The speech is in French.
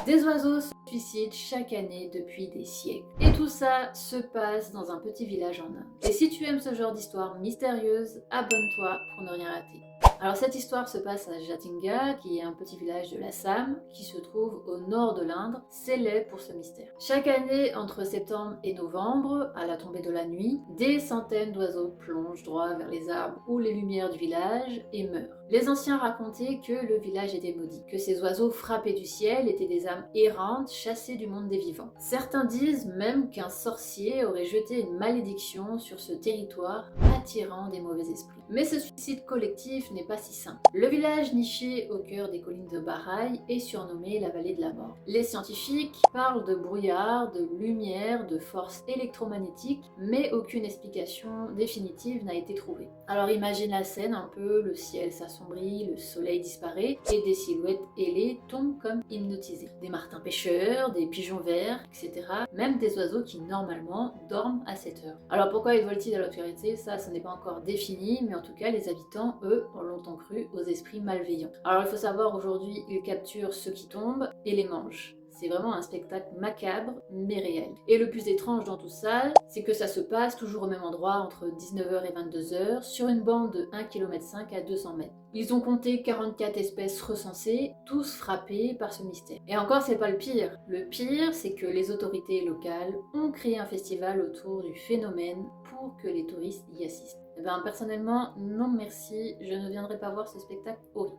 Des oiseaux se suicident chaque année depuis des siècles. Et tout ça se passe dans un petit village en Inde. Et si tu aimes ce genre d'histoire mystérieuse, abonne-toi pour ne rien rater. Alors cette histoire se passe à Jatinga, qui est un petit village de l'Assam, qui se trouve au nord de l'Inde, célèbre pour ce mystère. Chaque année, entre septembre et novembre, à la tombée de la nuit, des centaines d'oiseaux plongent droit vers les arbres ou les lumières du village et meurent. Les anciens racontaient que le village était maudit, que ces oiseaux frappés du ciel étaient des âmes errantes chassées du monde des vivants. Certains disent même qu'un sorcier aurait jeté une malédiction sur ce territoire, attirant des mauvais esprits. Mais ce suicide collectif n'est pas si simple. Le village niché au cœur des collines de Bahraï est surnommé la vallée de la mort. Les scientifiques parlent de brouillard, de lumière, de force électromagnétique, mais aucune explication définitive n'a été trouvée. Alors imagine la scène un peu, le ciel s'assombrit, le soleil disparaît et des silhouettes ailées tombent comme hypnotisées. Des martins pêcheurs, des pigeons verts, etc. Même des oiseaux qui normalement dorment à cette heure. Alors pourquoi ils volent-ils à l'obscurité? Ça, ce n'est pas encore défini, mais en tout cas les habitants, eux, ont longtemps cru aux esprits malveillants. Alors il faut savoir, aujourd'hui, ils capturent ceux qui tombent et les mangent. C'est vraiment un spectacle macabre, mais réel. Et le plus étrange dans tout ça, c'est que ça se passe toujours au même endroit, entre 19h et 22h, sur une bande de 1,5 km à 200 mètres. Ils ont compté 44 espèces recensées, tous frappées par ce mystère. Et encore, c'est pas le pire. Le pire, c'est que les autorités locales ont créé un festival autour du phénomène pour que les touristes y assistent. Eh ben, personnellement, non merci, je ne viendrai pas voir ce spectacle horrible.